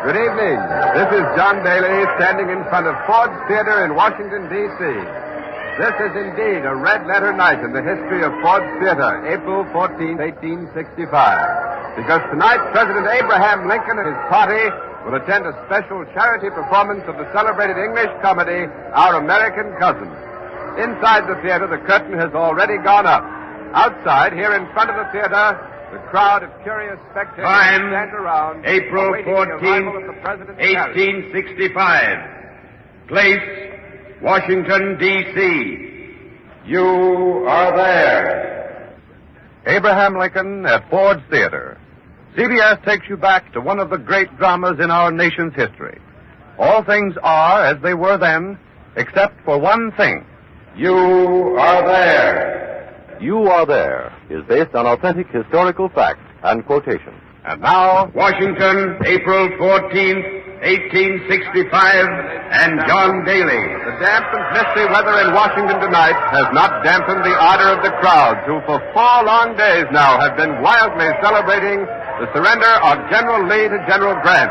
Good evening. This is John Daly standing in front of Ford's Theater in Washington, D.C. This is indeed a red-letter night in the history of Ford's Theater, April 14, 1865. Because tonight, President Abraham Lincoln and his party will attend a special charity performance of the celebrated English comedy, Our American Cousin. Inside the theater, the curtain has already gone up. Outside, here in front of the theater, the crowd of curious spectators stand around. April 14, 1865. Place, Washington, D.C. You are there. Abraham Lincoln at Ford's Theater. CBS takes you back to one of the great dramas in our nation's history. All things are as they were then, except for one thing. You are there. You Are There is based on authentic historical facts and quotations. And now, Washington, April 14th, 1865, and John Daly. The damp and misty weather in Washington tonight has not dampened the ardor of the crowds who for 4 long days now have been wildly celebrating the surrender of General Lee to General Grant.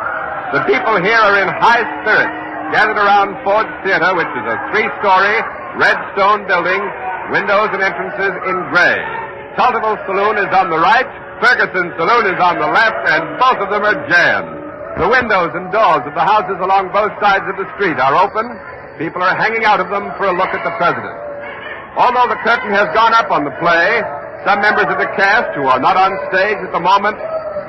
The people here are in high spirits, gathered around Ford's Theater, which is a 3-story, red stone building, windows and entrances in gray. Tultival Saloon is on the right, Ferguson Saloon is on the left, and both of them are jammed. The windows and doors of the houses along both sides of the street are open. People are hanging out of them for a look at the president. Although the curtain has gone up on the play, some members of the cast who are not on stage at the moment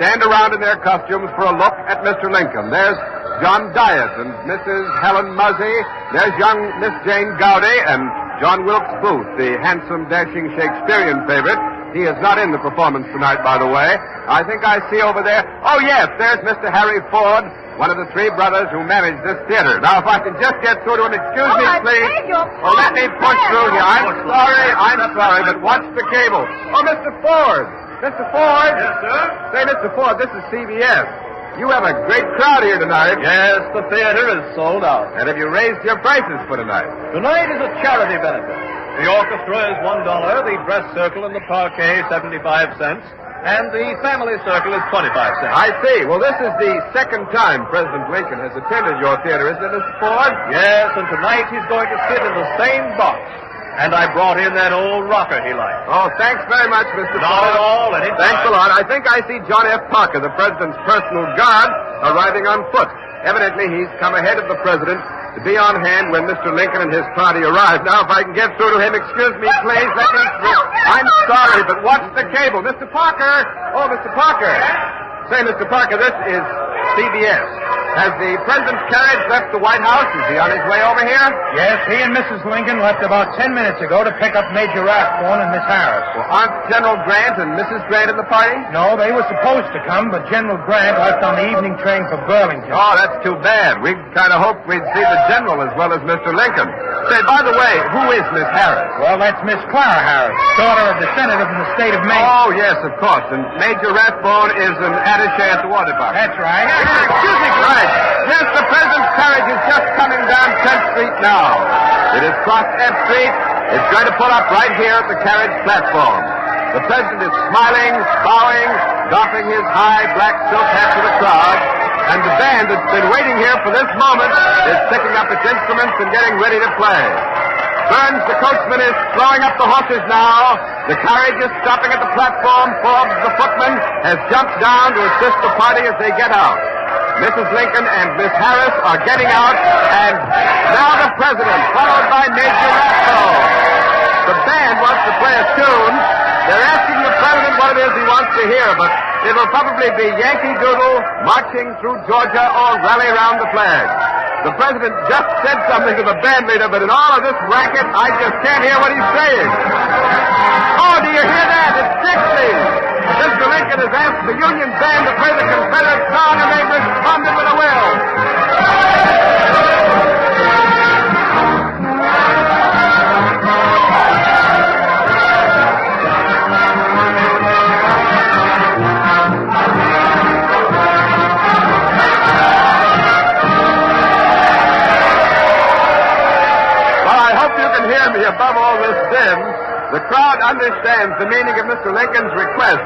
stand around in their costumes for a look at Mr. Lincoln. There's John Diet and Mrs. Helen Muzzy. There's young Miss Jane Gowdy and John Wilkes Booth, the handsome, dashing Shakespearean favorite. He is not in the performance tonight, by the way. I think I see over there. Oh, yes, there's Mr. Harry Ford, one of the 3 brothers who manage this theater. Now, if I can just get through to him, excuse me, please. Oh, let me push through here. I'm sorry, but watch the cable. Oh, Mr. Ford. Mr. Ford. Yes, sir? Say, Mr. Ford, this is CBS. You have a great crowd here tonight. Yes, the theater is sold out. And have you raised your prices for tonight? Tonight is a charity benefit. The orchestra is $1, the dress circle and the parquet 75 cents, and the family circle is 25 cents. I see. Well, this is the second time President Lincoln has attended your theater, isn't it, Mr. Ford? Yes, and tonight he's going to sit in the same box. And I brought in that old rocker he likes. Oh, thanks very much, Mr. Ford. Not at all, anytime. Thanks a lot. I think I see John F. Parker, the president's personal guard, arriving on foot. Evidently, he's come ahead of the president to be on hand when Mr. Lincoln and his party arrive. Now, if I can get through to him, excuse me, please. Let me through. I'm sorry, but watch the cable. Mr. Parker! Oh, Mr. Parker! Say, Mr. Parker, this is CBS. Has the president's carriage left the White House? Is he on his way over here? Yes, he and Mrs. Lincoln left about 10 minutes ago to pick up Major Rathbone and Miss Harris. Well, aren't General Grant and Mrs. Grant in the party? No, they were supposed to come, but General Grant left on the evening train for Burlington. Oh, that's too bad. We kind of hoped we'd see the general as well as Mr. Lincoln. Say, by the way, who is Miss Harris? Well, that's Miss Clara Harris, daughter of the senator from the state of Maine. Oh, yes, of course. And Major Rathbone is an attaché at the War Department. That's right. Excuse me, right. Yes, the president's carriage is just coming down 10th Street now. It has crossed F Street. It's going to pull up right here at the carriage platform. The president is smiling, bowing, doffing his high black silk hat to the crowd, and the band that's been waiting here for this moment is picking up its instruments and getting ready to play. Burns, the coachman, is throwing up the horses now. The carriage is stopping at the platform. Forbes, the footman, has jumped down to assist the party as they get out. Mrs. Lincoln and Miss Harris are getting out, and now the president, followed by Major Rathbone. The band wants to play a tune. They're asking the president what it is he wants to hear, but it'll probably be Yankee Doodle, Marching Through Georgia, or Rally Round the Flag. The president just said something to the band leader, but in all of this racket, I just can't hear what he's saying. Oh, do you hear that? It's Dixie! Mr. Lincoln has asked the Union band to play the Confederate song, and they've responded with a will. Above all this din, the crowd understands the meaning of Mr. Lincoln's request.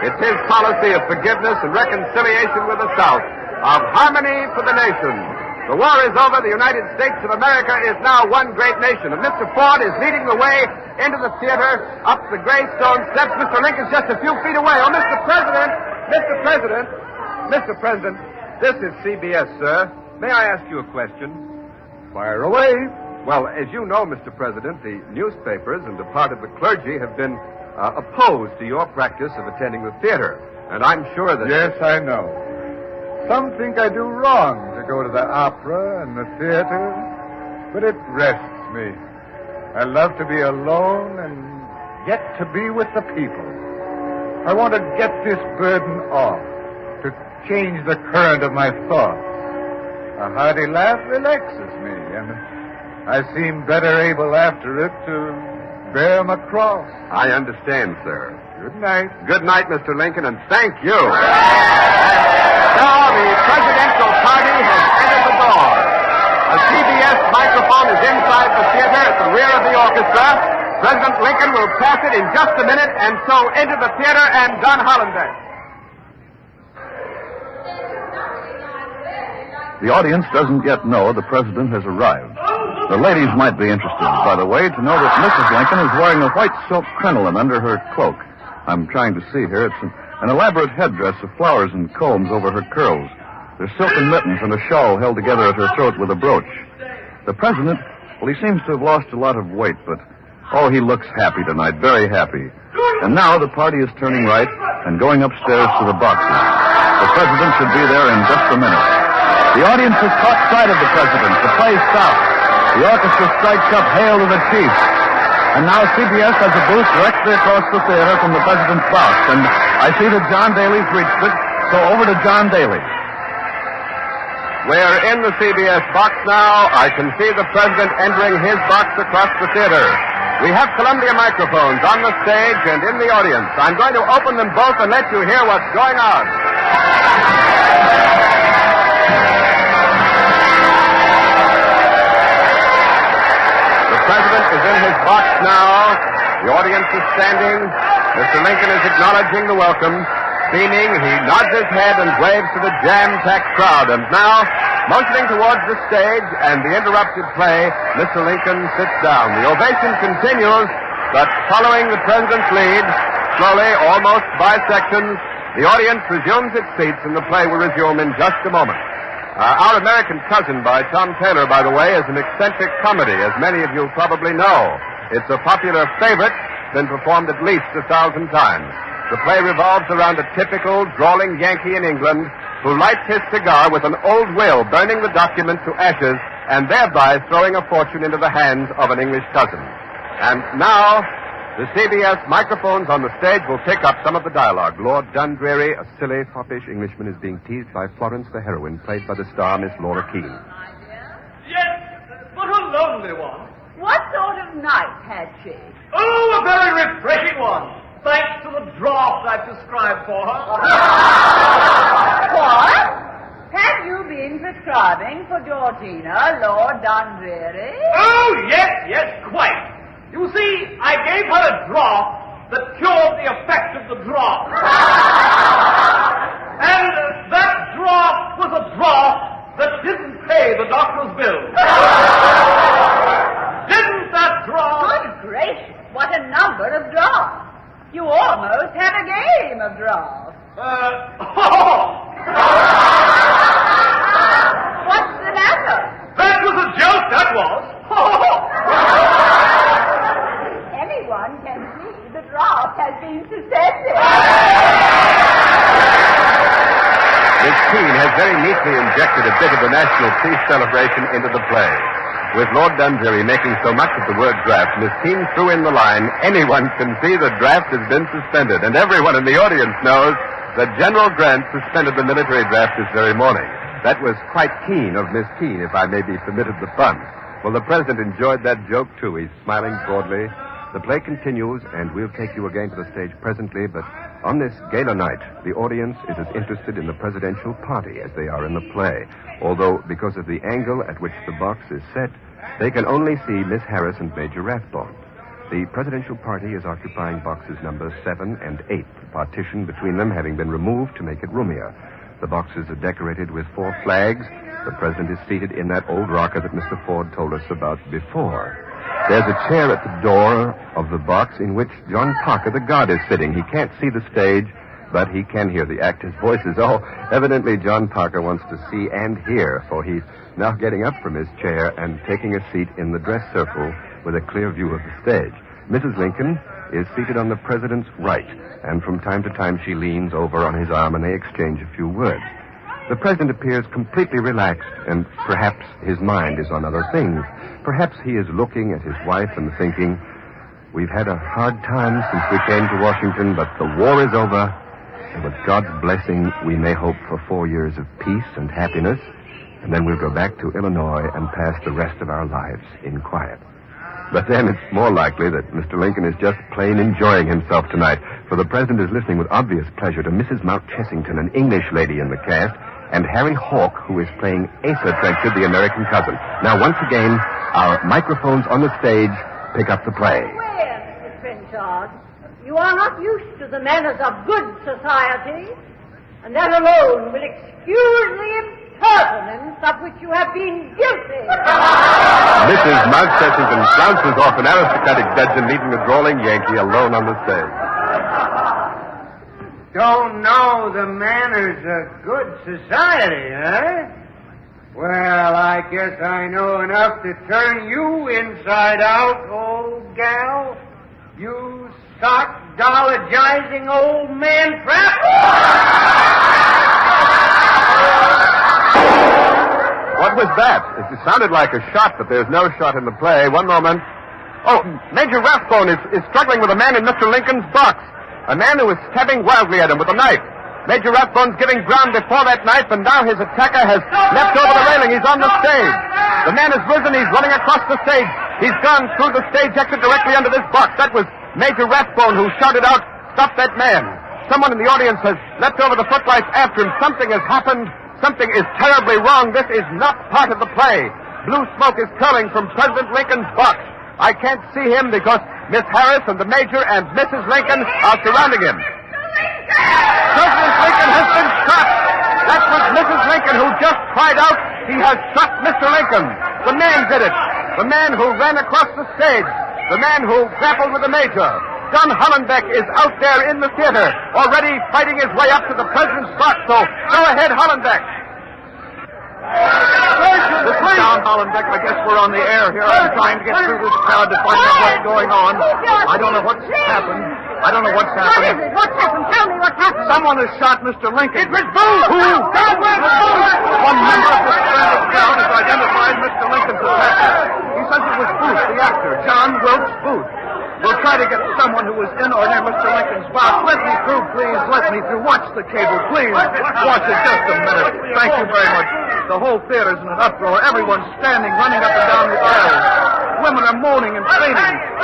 It's his policy of forgiveness and reconciliation with the South of harmony for the nation. The war is over. The United States of America is now one great nation. And Mr. Ford is leading the way into the theater, up the gray stone steps. Mr. Lincoln's just a few feet away. Oh, Mr. President, this is CBS, sir. May I ask you a question? Fire away. Well, as you know, Mr. President, the newspapers and a part of the clergy have been opposed to your practice of attending the theater. And I'm sure that... Yes, I know. Some think I do wrong to go to the opera and the theater, but it rests me. I love to be alone and get to be with the people. I want to get this burden off, to change the current of my thoughts. A hearty laugh relaxes me, and I seem better able after it to bear my cross. I understand, sir. Good night. Good night, Mr. Lincoln, and thank you. Now the presidential party has entered the door. A CBS microphone is inside the theater at the rear of the orchestra. President Lincoln will pass it in just a minute, and so enter the theater and Don Hollenbeck. The audience doesn't yet know the president has arrived. The ladies might be interested, by the way, to know that Mrs. Lincoln is wearing a white silk crinoline under her cloak. I'm trying to see here. It's an elaborate headdress of flowers and combs over her curls. There's silken mittens and a shawl held together at her throat with a brooch. The president, well, he seems to have lost a lot of weight, but, oh, he looks happy tonight, very happy. And now the party is turning right and going upstairs to the boxes. The president should be there in just a minute. The audience has caught sight of the president. The play stops. The orchestra strikes up Hail to the Chief. And now CBS has a booth directly across the theater from the president's box. And I see that John Daly's reached it, so over to John Daly. We're in the CBS box now. I can see the president entering his box across the theater. We have Columbia microphones on the stage and in the audience. I'm going to open them both and let you hear what's going on. The president is in his box now. The audience is standing. Mr. Lincoln is acknowledging the welcome. Beaming, he nods his head and waves to the jam-packed crowd. And now, motioning towards the stage and the interrupted play, Mr. Lincoln sits down. The ovation continues, but following the president's lead, slowly, almost by sections, the audience resumes its seats and the play will resume in just a moment. Our American Cousin by Tom Taylor, by the way, is an eccentric comedy, as many of you probably know. It's a popular favorite, been performed at least 1,000 times. The play revolves around a typical, drawling Yankee in England who lights his cigar with an old will, burning the document to ashes, and thereby throwing a fortune into the hands of an English cousin. And now, the CBS microphones on the stage will pick up some of the dialogue. Lord Dundreary, a silly, foppish Englishman, is being teased by Florence the heroine, played by the star Miss Laura Keene. Yes, but a lonely one. What sort of night had she? Oh, a very refreshing one. Thanks to the draft I've described for her. What? Have you been prescribing for Georgina, Lord Dundreary? Oh, yes, quite. You see, I gave her a draught that cured the effect of the draught. And that draught was a draught that didn't pay the doctor's bill. Didn't that draught? Good gracious, what a number of drafts. You almost have a game of drafts. What's the matter? That was a joke, that was. Anyone can see the draft has been suspended. Miss Keene has very neatly injected a bit of the national peace celebration into the play. With Lord Dundreary making so much of the word draft, Miss Keene threw in the line, anyone can see the draft has been suspended. And everyone in the audience knows that General Grant suspended the military draft this very morning. That was quite keen of Miss Keene, if I may be permitted the pun. Well, the president enjoyed that joke, too. He's smiling broadly. The play continues, and we'll take you again to the stage presently, but on this gala night, the audience is as interested in the presidential party as they are in the play. Although, because of the angle at which the box is set, they can only see Miss Harris and Major Rathbone. The presidential party is occupying boxes numbers 7 and 8, the partition between them having been removed to make it roomier. The boxes are decorated with 4 flags. The president is seated in that old rocker that Mr. Ford told us about before. There's a chair at the door of the box in which John Parker, the guard, is sitting. He can't see the stage, but he can hear the actors' voices. Oh, evidently John Parker wants to see and hear, for he's now getting up from his chair and taking a seat in the dress circle with a clear view of the stage. Mrs. Lincoln is seated on the president's right, and from time to time she leans over on his arm and they exchange a few words. The president appears completely relaxed, and perhaps his mind is on other things. Perhaps he is looking at his wife and thinking, we've had a hard time since we came to Washington, but the war is over, and with God's blessing, we may hope for 4 years of peace and happiness, and then we'll go back to Illinois and pass the rest of our lives in quiet. But then it's more likely that Mr. Lincoln is just plain enjoying himself tonight, for the president is listening with obvious pleasure to Mrs. Mount Chessington, an English lady in the cast, and Harry Hawk, who is playing Asa Trenchard, the American cousin. Now, once again, our microphones on the stage pick up the play. Well, Mr. Trenchard, you are not used to the manners of good society, and that alone will excuse the impertinence of which you have been guilty. Mrs. Mount Chessington flounces off an aristocratic dudgeon, leaving the drawling Yankee alone on the stage. Don't know the manners of good society, eh? Well, I guess I know enough to turn you inside out, old gal. You sock-dologizing old man trap. What was that? It sounded like a shot, but there's no shot in the play. One moment. Oh, Major Rathbone is struggling with a man in Mr. Lincoln's box. A man who is stabbing wildly at him with a knife. Major Rathbone's giving ground before that knife, and now his attacker has leapt over the railing. He's on the stage. The man has risen. He's running across the stage. He's gone through the stage exit directly under this box. That was Major Rathbone who shouted out, "Stop that man." Someone in the audience has leapt over the footlights after him. Something has happened. Something is terribly wrong. This is not part of the play. Blue smoke is curling from President Lincoln's box. I can't see him because Miss Harris and the Major and Mrs. Lincoln are surrounding him. President Lincoln has been shot. That was Mrs. Lincoln who just cried out, "He has shot Mr. Lincoln." The man did it. The man who ran across the stage. The man who grappled with the Major. John Hollenbeck is out there in the theater, already fighting his way up to the president's box. So go ahead, Hollenbeck. This is John Hollenbeck. I guess we're on the air here. I'm trying to get through this crowd to find out what's going on. I don't know what's happened. I don't know what's happened. What is it? What's happened? Tell me what's happened. Someone has shot Mr. Lincoln. It was Booth! Who? One member of the stranded crowd has identified Mr. Lincoln's attacker. He says it was Booth, the actor, John Wilkes Booth. We'll try to get someone who was in or near Mr. Lincoln's box. Let me through, please. Let me through. Watch the cable, please. Watch it just a minute. Thank you very much. The whole theater's in an uproar. Everyone's standing, running up and down the aisles. Women are moaning and fainting.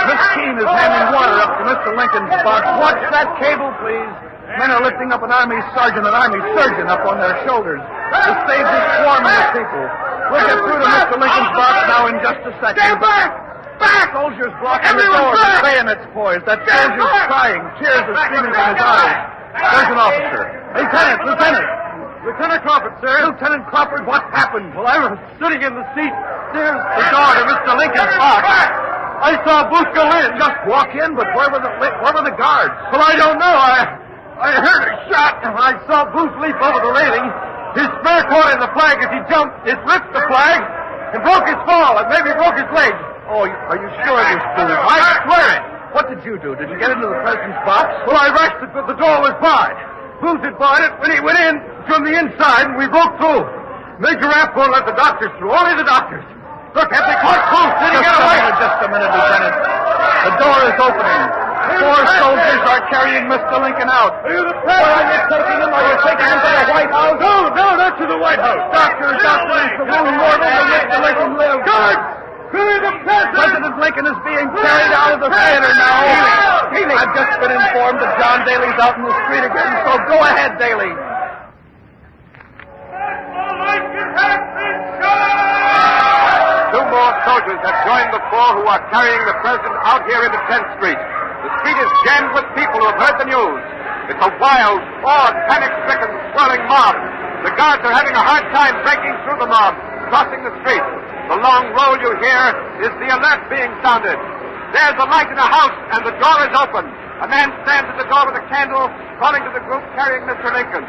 Miss Keene is handing water up to Mr. Lincoln's box. Watch that cable, please. Men are lifting up an army sergeant and army surgeon up on their shoulders. The stage is swarming with people. We'll get through to Mr. Lincoln's box now in just a second. Stand back! Back! Soldiers blocking the door with bayonets poised. That soldier's crying. Tears are streaming from his eyes. There's an officer. Lieutenant Crawford, sir. Lieutenant Crawford, what happened? Well, I was sitting in the seat. There's the door to Mr. Lincoln's box. I saw Booth go in. Just walk in, but where were the guards? Well, I don't know. I heard a shot, and I saw Booth leap over the railing. His spare caught in the flag as he jumped. It ripped the flag and broke his fall, and maybe broke his leg. Oh, are you sure it was Booth? I swear it. What did you do? Did you get into the president's box? Well, I rushed it, but the door was barred. Booth had barred it when he went in from the inside, and we broke through. Major Rathbone let the doctors through. Only the doctors. Look, have they caught Booth? Did he get away? Just a minute, Lieutenant. The door is opening. 4 soldiers are carrying Mr. Lincoln out. Are you the president? Are you taking him? Are you taking him to the White House? No, not to the White House. Doctors the room more than Mr. Lincoln lives. Guards! President Lincoln is being carried out of the theater now. I've just been informed that John Daly's out in the street again, so go ahead, Daly. Two more soldiers have joined the 4 who are carrying the president out here into 10th Street. The street is jammed with people who have heard the news. It's a wild, awed, panic-stricken, swirling mob. The guards are having a hard time breaking through the mob, crossing the street. The long roll you hear is the alert being sounded. There's a light in a house, and the door is open. A man stands at the door with a candle, calling to the group carrying Mr. Lincoln.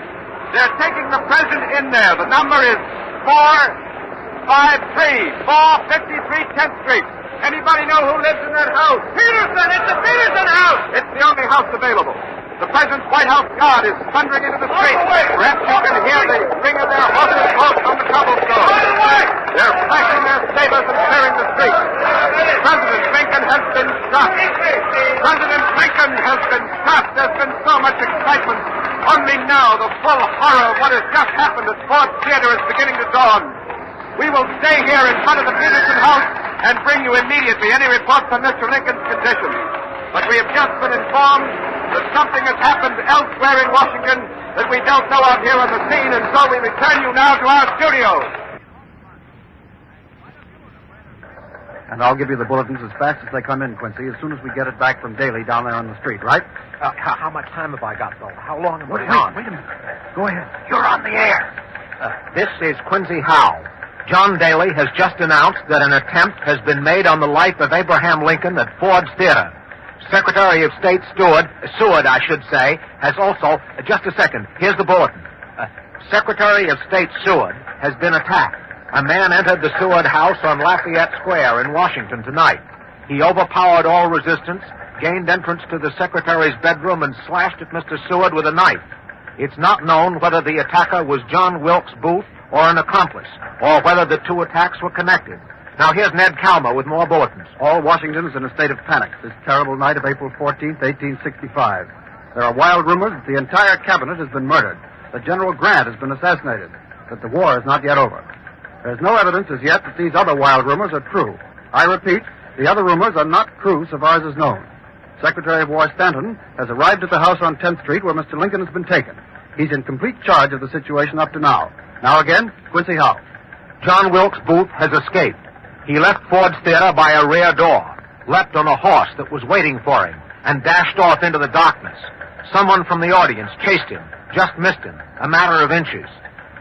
They're taking the president in there. The number is 453 10th Street. Anybody know who lives in that house? Peterson! It's the Peterson house! It's the only house available. The President's White House guard is thundering into the street. Perhaps you can hear the ring of their horses' hoofs on the cobblestone. They're flashing their sabers and clearing the street. President Lincoln has been shot. President Lincoln has been shot. There's been so much excitement. Only now the full horror of what has just happened at Ford Theater is beginning to dawn. We will stay here in front of the Peterson house and bring you immediately any reports on Mr. Lincoln's condition. But we have just been informed that something has happened elsewhere in Washington that we don't know of here on the scene, and so we return you now to our studios. And I'll give you the bulletins as fast as they come in, Quincy, as soon as we get it back from Daly down there on the street, right? How much time have I got, though? How long am I on? Wait a minute. Go ahead. You're on the air. This is Quincy Howe. John Daly has just announced that an attempt has been made on the life of Abraham Lincoln at Ford's Theater. Secretary of State Seward, has also... just a second. Here's the bulletin. Secretary of State Seward has been attacked. A man entered the Seward house on Lafayette Square in Washington tonight. He overpowered all resistance, gained entrance to the Secretary's bedroom, and slashed at Mr. Seward with a knife. It's not known whether the attacker was John Wilkes Booth or an accomplice, or whether the two attacks were connected. Now, here's Ned Calmer with more bulletins. All Washington is in a state of panic this terrible night of April 14th, 1865. There are wild rumors that the entire cabinet has been murdered, that General Grant has been assassinated, that the war is not yet over. There's no evidence as yet that these other wild rumors are true. I repeat, the other rumors are not true so far as is known. Secretary of War Stanton has arrived at the house on 10th Street where Mr. Lincoln has been taken. He's in complete charge of the situation up to now. Now again, Quincy Howe. John Wilkes Booth has escaped. He left Ford's Theater by a rear door, leapt on a horse that was waiting for him, and dashed off into the darkness. Someone from the audience chased him, just missed him, a matter of inches.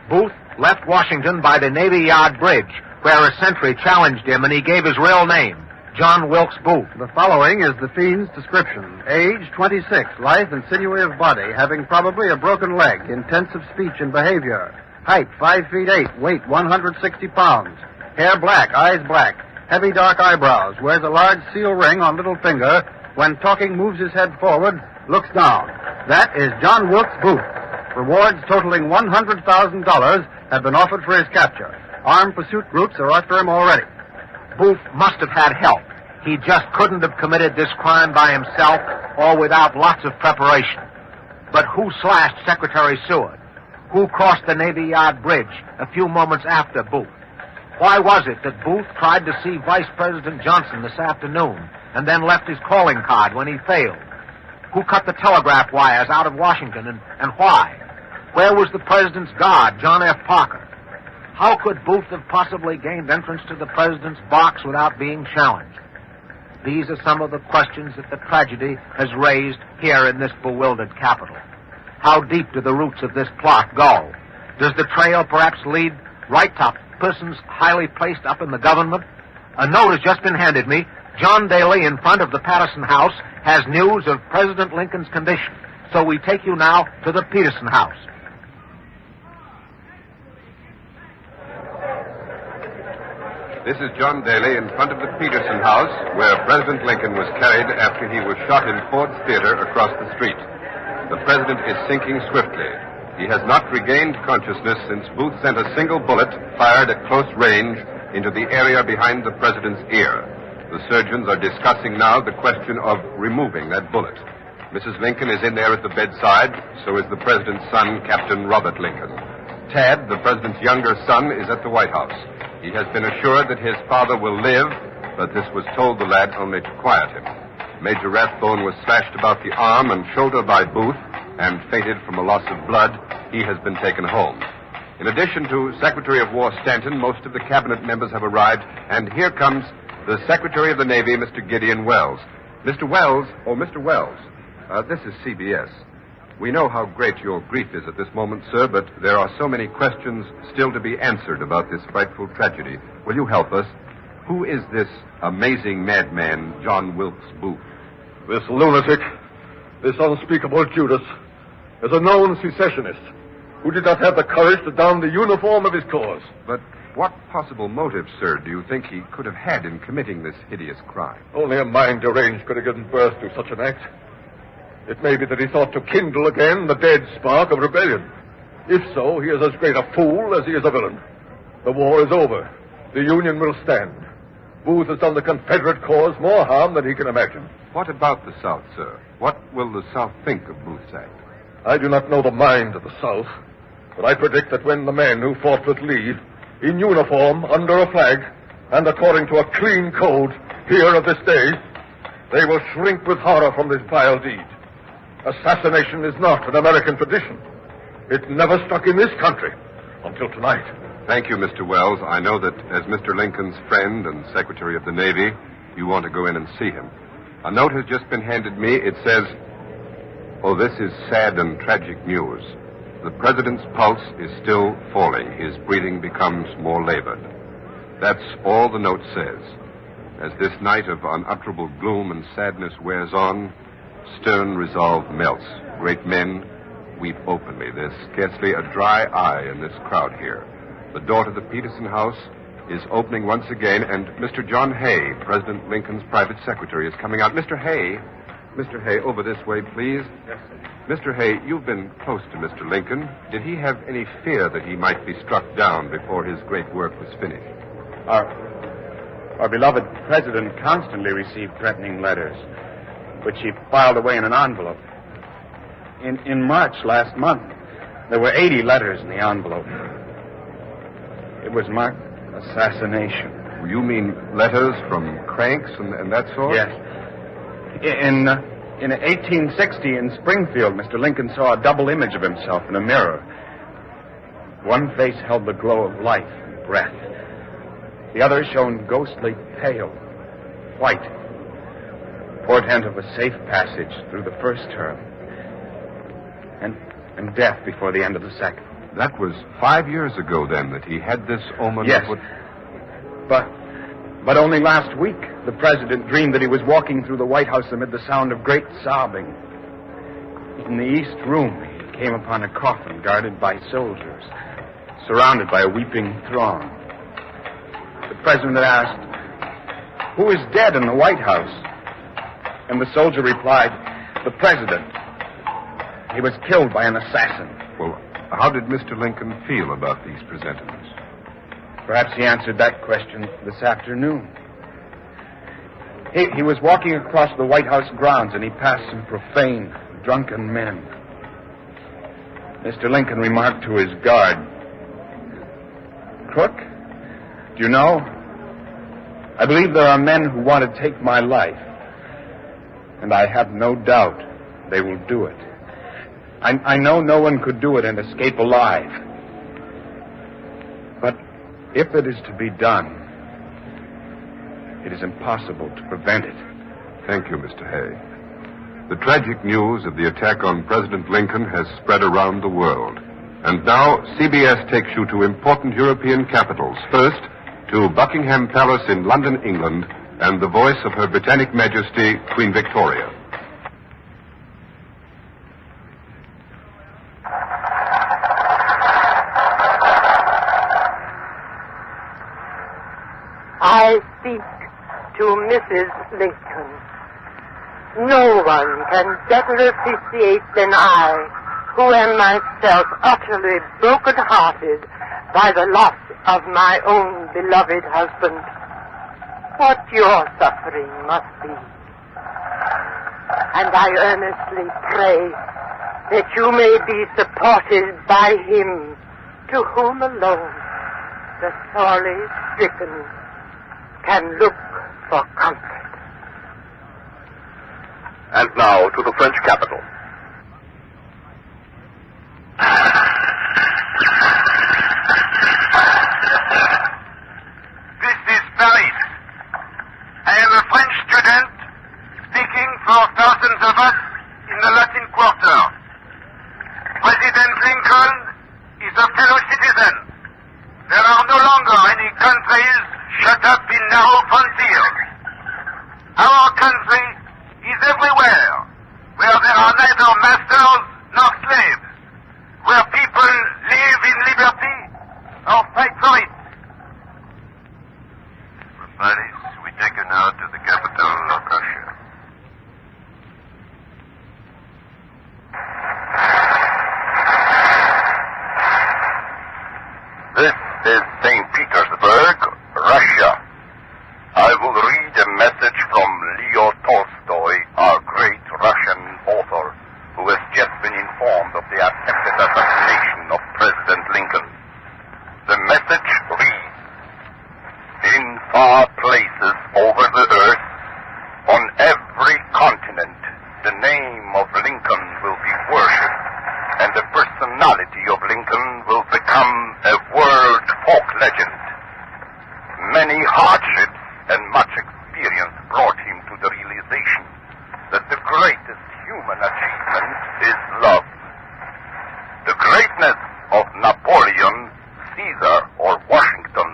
Booth left Washington by the Navy Yard Bridge, where a sentry challenged him, and he gave his real name, John Wilkes Booth. The following is the fiend's description. Age, 26, lithe and sinewy of body, having probably a broken leg, intense of speech and behavior. Height, 5 feet 8, weight, 160 pounds. Hair black, eyes black, heavy dark eyebrows, wears a large seal ring on little finger, when talking moves his head forward, looks down. That is John Wilkes Booth. Rewards totaling $100,000 have been offered for his capture. Armed pursuit groups are after him already. Booth must have had help. He just couldn't have committed this crime by himself or without lots of preparation. But who slashed Secretary Seward? Who crossed the Navy Yard Bridge a few moments after Booth? Why was it that Booth tried to see Vice President Johnson this afternoon and then left his calling card when he failed? Who cut the telegraph wires out of Washington and why? Where was the President's guard, John F. Parker? How could Booth have possibly gained entrance to the President's box without being challenged? These are some of the questions that the tragedy has raised here in this bewildered capital. How deep do the roots of this plot go? Does the trail perhaps lead right to persons highly placed up in the government? A note has just been handed me. John Daly, in front of the Patterson House, has news of President Lincoln's condition. So we take you now to the Peterson House. This is John Daly in front of the Peterson House, where President Lincoln was carried after he was shot in Ford's Theater across the street. The president is sinking swiftly. He has not regained consciousness since Booth sent a single bullet fired at close range into the area behind the president's ear. The surgeons are discussing now the question of removing that bullet. Mrs. Lincoln is in there at the bedside, so is the president's son, Captain Robert Lincoln. Tad, the president's younger son, is at the White House. He has been assured that his father will live, but this was told the lad only to quiet him. Major Rathbone was slashed about the arm and shoulder by Booth and fainted from a loss of blood. He has been taken home. In addition to Secretary of War Stanton, most of the cabinet members have arrived, and here comes the Secretary of the Navy, Mr. Gideon Wells. Mr. Wells, this is CBS. We know how great your grief is at this moment, sir, but there are so many questions still to be answered about this frightful tragedy. Will you help us? Who is this amazing madman, John Wilkes Booth? This lunatic, this unspeakable Judas, is a known secessionist who did not have the courage to don the uniform of his cause. But what possible motive, sir, do you think he could have had in committing this hideous crime? Only a mind deranged could have given birth to such an act. It may be that he thought to kindle again the dead spark of rebellion. If so, he is as great a fool as he is a villain. The war is over. The Union will stand. Booth has done the Confederate cause more harm than he can imagine. What about the South, sir? What will the South think of Booth's act? I do not know the mind of the South, but I predict that when the men who fought with Lee, in uniform, under a flag, and according to a clean code, hear of this day, they will shrink with horror from this vile deed. Assassination is not an American tradition. It never struck in this country until tonight. Thank you, Mr. Wells. I know that as Mr. Lincoln's friend and Secretary of the Navy, you want to go in and see him. A note has just been handed me. It says, "Oh, this is sad and tragic news. The President's pulse is still falling. His breathing becomes more labored." That's all the note says. As this night of unutterable gloom and sadness wears on, stern resolve melts. Great men weep openly. There's scarcely a dry eye in this crowd here. The door to the Peterson House is opening once again, and Mr. John Hay, President Lincoln's private secretary, is coming out. Mr. Hay, over this way, please. Yes, sir. Mr. Hay, you've been close to Mr. Lincoln. Did he have any fear that he might be struck down before his great work was finished? Our beloved president constantly received threatening letters, which he filed away in an envelope. In March last month, there were 80 letters in the envelope. It was marked assassination. You mean letters from cranks and that sort? Yes. In 1860 in Springfield, Mr. Lincoln saw a double image of himself in a mirror. One face held the glow of life and breath. The other shone ghostly pale, white, portent of a safe passage through the first term, and death before the end of the second. That was 5 years ago, then, that he had this omen? Yes. But only last week, the president dreamed that he was walking through the White House amid the sound of great sobbing. In the East Room, he came upon a coffin guarded by soldiers, surrounded by a weeping throng. The president had asked, "Who is dead in the White House?" And the soldier replied, "The president. He was killed by an assassin." Well, how did Mr. Lincoln feel about these presentiments? Perhaps he answered that question this afternoon. He was walking across the White House grounds, and he passed some profane, drunken men. Mr. Lincoln remarked to his guard, "Crook, do you know, I believe there are men who want to take my life, and I have no doubt they will do it. I know no one could do it and escape alive. But if it is to be done, it is impossible to prevent it." Thank you, Mr. Hay. The tragic news of the attack on President Lincoln has spread around the world. And now CBS takes you to important European capitals. First, to Buckingham Palace in London, England, and the voice of Her Britannic Majesty, Queen Victoria. I speak to Mrs. Lincoln. No one can better appreciate than I, who am myself utterly broken-hearted by the loss of my own beloved husband, what your suffering must be. And I earnestly pray that you may be supported by him, to whom alone the sorely stricken can look for comfort. And now to the French capital. This is Paris. I am a French student speaking for thousands of us in the Latin Quarter. the whole frontiers. Our country is everywhere, where there are neither masters nor slaves, where people live in liberty or fight for it. Ladies, we take you now to the capital of Russia. This is St. Petersburg, Russia. I will read a message from Leo Tolstoy, our great Russian author, who has just been informed of the attempted assassination of President Lincoln. The message reads, in far places over the earth, on every continent, the name of Lincoln will be worshipped, and the personality of Lincoln will become a world folk legend. Many hardships and much experience brought him to the realization that the greatest human achievement is love. The greatness of Napoleon, Caesar, or Washington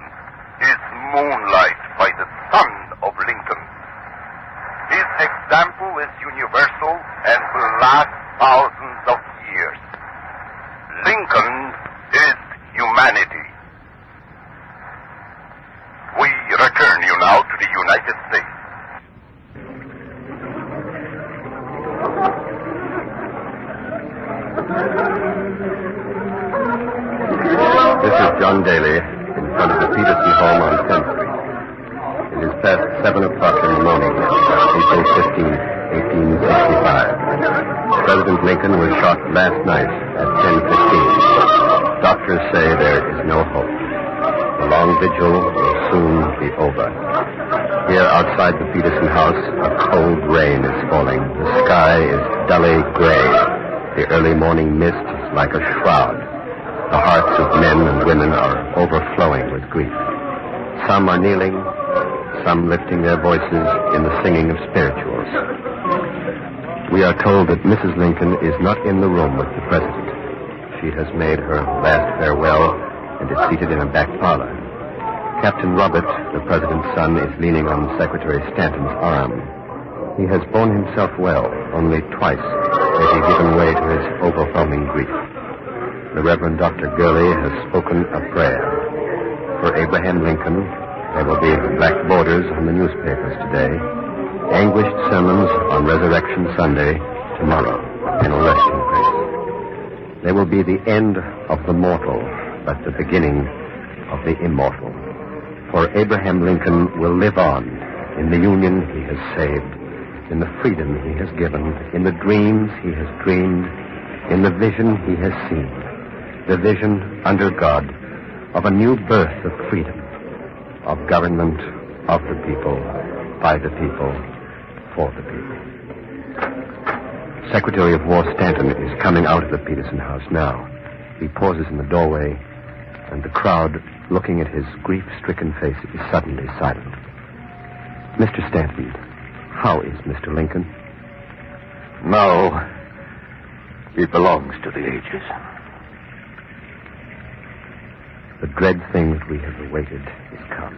is moonlight by the sun of Lincoln. His example is universal and will last thousands of years. Lincoln is humanity. We return you now to the United States. This is John Daly in front of the Peterson home on 10th Street. It is past 7 o'clock in the morning, April 15, 1865. President Lincoln was shot last night at 10:15. Doctors say there is no hope. The long vigil will soon be over. Here outside the Peterson house, a cold rain is falling. The sky is dully gray. The early morning mist is like a shroud. The hearts of men and women are overflowing with grief. Some are kneeling, some lifting their voices in the singing of spirituals. We are told that Mrs. Lincoln is not in the room with the president. She has made her last farewell and is seated in a back parlor. Captain Robert, the president's son, is leaning on Secretary Stanton's arm. He has borne himself well. Only twice has he given way to his overwhelming grief. The Reverend Dr. Gurley has spoken a prayer. For Abraham Lincoln, there will be black borders on the newspapers today, anguished sermons on Resurrection Sunday tomorrow in a resting place. There will be the end of the mortal, but the beginning of the immortal. For Abraham Lincoln will live on in the union he has saved, in the freedom he has given, in the dreams he has dreamed, in the vision he has seen, the vision under God of a new birth of freedom, of government of the people, by the people, for the people. Secretary of War Stanton is coming out of the Peterson house now. He pauses in the doorway, and the crowd, looking at his grief-stricken face, is suddenly silent. Mr. Stanton, how is Mr. Lincoln? Now, he belongs to the ages. The dread thing that we have awaited is come.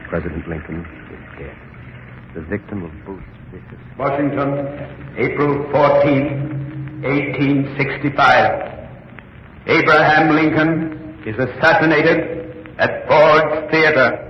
President Lincoln is dead. The victim of Booth's vicious... Washington, April 14, 1865. Abraham Lincoln is assassinated at Ford's Theater.